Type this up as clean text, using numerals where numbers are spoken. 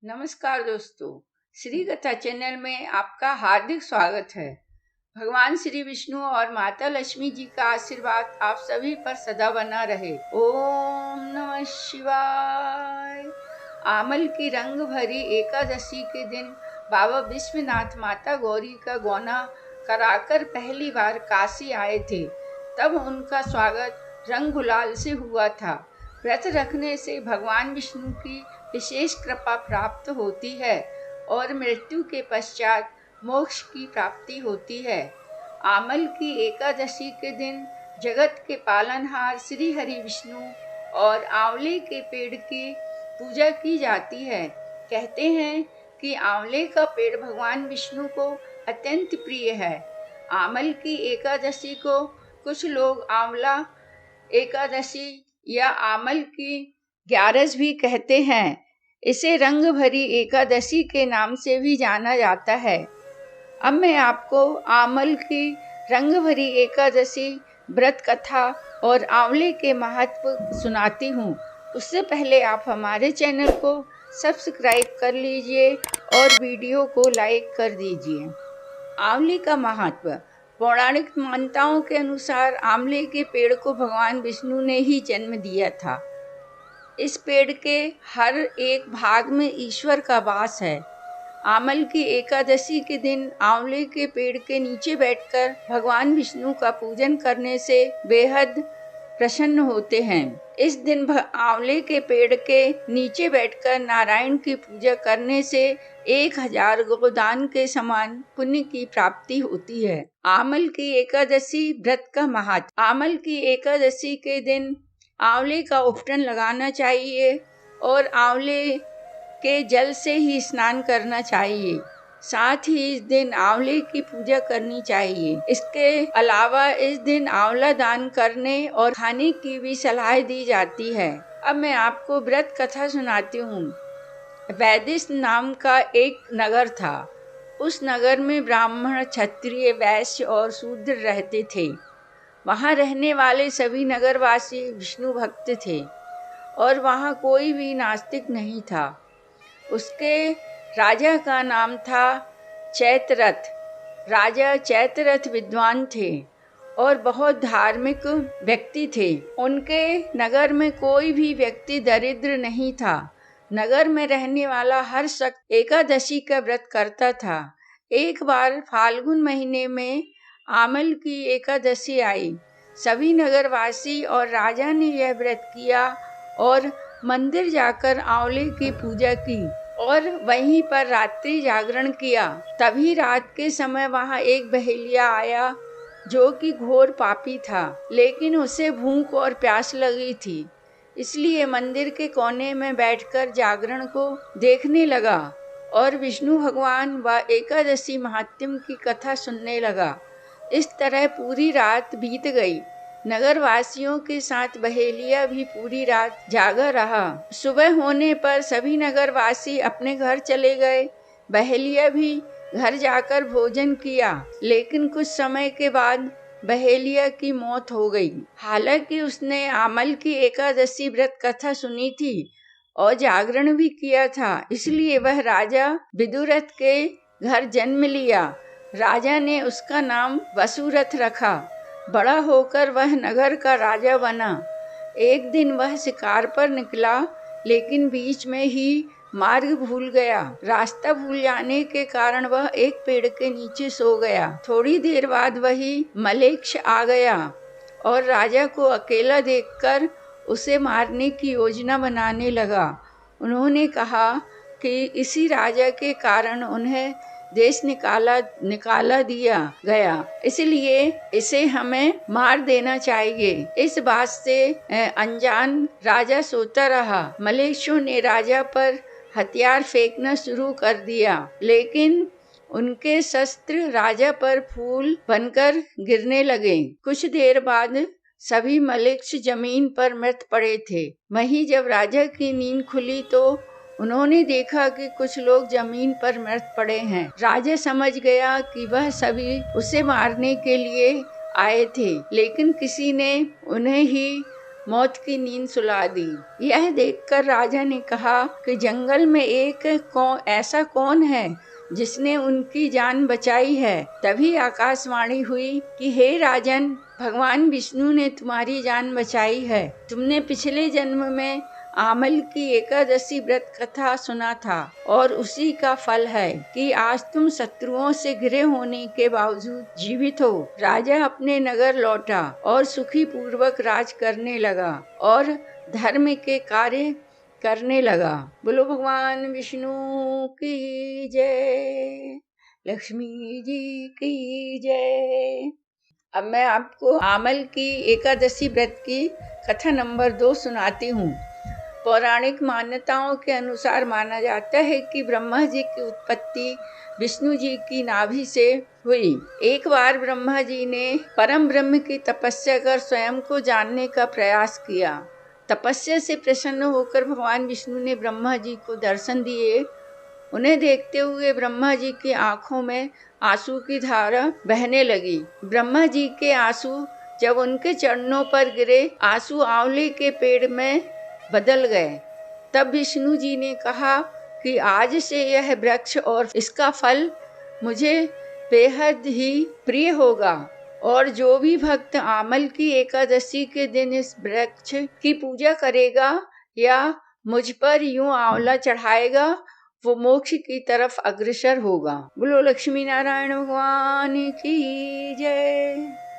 नमस्कार दोस्तों, श्री कथा चैनल में आपका हार्दिक स्वागत है। भगवान श्री विष्णु और माता लक्ष्मी जी का आशीर्वाद आप सभी पर सदा बना रहे। ओम नमः शिवाय। आमल की रंग भरी एकादशी के दिन बाबा विश्वनाथ माता गौरी का गौना कराकर पहली बार काशी आए थे। तब उनका स्वागत रंग गुलाल से हुआ था। व्रत रखने से भगवान विष्णु की विशेष कृपा प्राप्त होती है और मृत्यु के पश्चात मोक्ष की प्राप्ति होती है। आमल की एकादशी के दिन जगत के पालनहार श्री हरि विष्णु और आंवले के पेड़ की पूजा की जाती है। कहते हैं कि आंवले का पेड़ भगवान विष्णु को अत्यंत प्रिय है। आमल की एकादशी को कुछ लोग आंवला एकादशी या आमल की ग्यारस भी कहते हैं। इसे रंग भरी एकादशी के नाम से भी जाना जाता है। अब मैं आपको आमल की रंग भरी एकादशी व्रत कथा और आंवले के महत्व सुनाती हूँ। उससे पहले आप हमारे चैनल को सब्सक्राइब कर लीजिए और वीडियो को लाइक कर दीजिए। आंवले का महत्व। पौराणिक मान्यताओं के अनुसार आंवले के पेड़ को भगवान विष्णु ने ही जन्म दिया था। इस पेड़ के हर एक भाग में ईश्वर का वास है। आमल की एकादशी के दिन आंवले के पेड़ के नीचे बैठकर भगवान विष्णु का पूजन करने से बेहद प्रसन्न होते हैं। इस दिन आंवले के पेड़ के नीचे बैठकर नारायण की पूजा करने से 1000 गोदान के समान पुण्य की प्राप्ति होती है। आमल की एकादशी व्रत का महत्व। आमल की एकादशी के दिन आंवले का उपटन लगाना चाहिए और आंवले के जल से ही स्नान करना चाहिए। साथ ही इस दिन आंवले की पूजा करनी चाहिए। इसके अलावा इस दिन आंवला दान करने और खाने की भी सलाह दी जाती है। अब मैं आपको व्रत कथा सुनाती हूँ। वैदिश नाम का एक नगर था। उस नगर में ब्राह्मण, क्षत्रिय, वैश्य और शूद्र रहते थे। वहाँ रहने वाले सभी नगरवासी विष्णु भक्त थे और वहाँ कोई भी नास्तिक नहीं था। उसके राजा का नाम था चैत्ररथ। राजा चैत्ररथ विद्वान थे और बहुत धार्मिक व्यक्ति थे। उनके नगर में कोई भी व्यक्ति दरिद्र नहीं था। नगर में रहने वाला हर शख्स एकादशी का व्रत करता था। एक बार फाल्गुन महीने में आमल की एकादशी आई। सभी नगरवासी और राजा ने यह व्रत किया और मंदिर जाकर आंवले की पूजा की और वहीं पर रात्रि जागरण किया। तभी रात के समय वहां एक बहेलिया आया जो कि घोर पापी था, लेकिन उसे भूख और प्यास लगी थी। इसलिए मंदिर के कोने में बैठकर जागरण को देखने लगा और विष्णु भगवान व एकादशी महात्म्य की कथा सुनने लगा। इस तरह पूरी रात बीत गई। नगरवासियों के साथ बहेलिया भी पूरी रात जागा रहा। सुबह होने पर सभी नगरवासी अपने घर चले गए। बहेलिया भी घर जाकर भोजन किया, लेकिन कुछ समय के बाद बहेलिया की मौत हो गई। हालांकि उसने आमल की एकादशी व्रत कथा सुनी थी और जागरण भी किया था, इसलिए वह राजा विदुरथ के घर जन्म लिया। राजा ने उसका नाम वसुरथ रखा। बड़ा होकर वह नगर का राजा बना। एक दिन वह शिकार पर निकला, लेकिन बीच में ही मार्ग भूल गया। रास्ता भूल जाने के कारण वह एक पेड़ के नीचे सो गया। थोड़ी देर बाद वही मलेच्छ आ गया और राजा को अकेला देखकर उसे मारने की योजना बनाने लगा। उन्होंने कहा कि इसी राजा के कारण उन्हें देश निकाला दिया गया, इसलिए इसे हमें मार देना चाहिए। इस बात से अनजान राजा सोता रहा। मलेच्छों ने राजा पर हथियार फेंकना शुरू कर दिया, लेकिन उनके शस्त्र राजा पर फूल बनकर गिरने लगे। कुछ देर बाद सभी मलेच्छ जमीन पर मृत पड़े थे। वहीं जब राजा की नींद खुली तो उन्होंने देखा कि कुछ लोग जमीन पर मृत पड़े हैं। राजा समझ गया कि वह सभी उसे मारने के लिए आए थे, लेकिन किसी ने उन्हें ही मौत की नींद सुला दी। यह देखकर राजा ने कहा कि जंगल में ऐसा कौन है जिसने उनकी जान बचाई है। तभी आकाशवाणी हुई कि हे राजन, भगवान विष्णु ने तुम्हारी जान बचाई है। तुमने पिछले जन्म में आमल की एकादशी व्रत कथा सुना था और उसी का फल है कि आज तुम शत्रुओं से घिरे होने के बावजूद जीवित हो। राजा अपने नगर लौटा और सुखी पूर्वक राज करने लगा और धर्म के कार्य करने लगा। बोलो भगवान विष्णु की जय, लक्ष्मी जी की जय। अब मैं आपको आमल की एकादशी व्रत की कथा नंबर 2 सुनाती हूँ। पौराणिक मान्यताओं के अनुसार माना जाता है कि ब्रह्मा जी की उत्पत्ति विष्णु जी की नाभि से हुई। एक बार ब्रह्मा जी ने परम ब्रह्म की तपस्या कर स्वयं को जानने का प्रयास किया। तपस्या से प्रसन्न होकर भगवान विष्णु ने ब्रह्मा जी को दर्शन दिए। उन्हें देखते हुए ब्रह्मा जी की आंखों में आंसू की धारा बहने लगी। ब्रह्मा जी के आंसू जब उनके चरणों पर गिरे, आंसू आंवले के पेड़ में बदल गए। तब विष्णु जी ने कहा कि आज से यह वृक्ष और इसका फल मुझे बेहद ही प्रिय होगा और जो भी भक्त आमल की एकादशी के दिन इस वृक्ष की पूजा करेगा या मुझ पर यूं आंवला चढ़ाएगा, वो मोक्ष की तरफ अग्रसर होगा। बोलो लक्ष्मी नारायण भगवान की जय।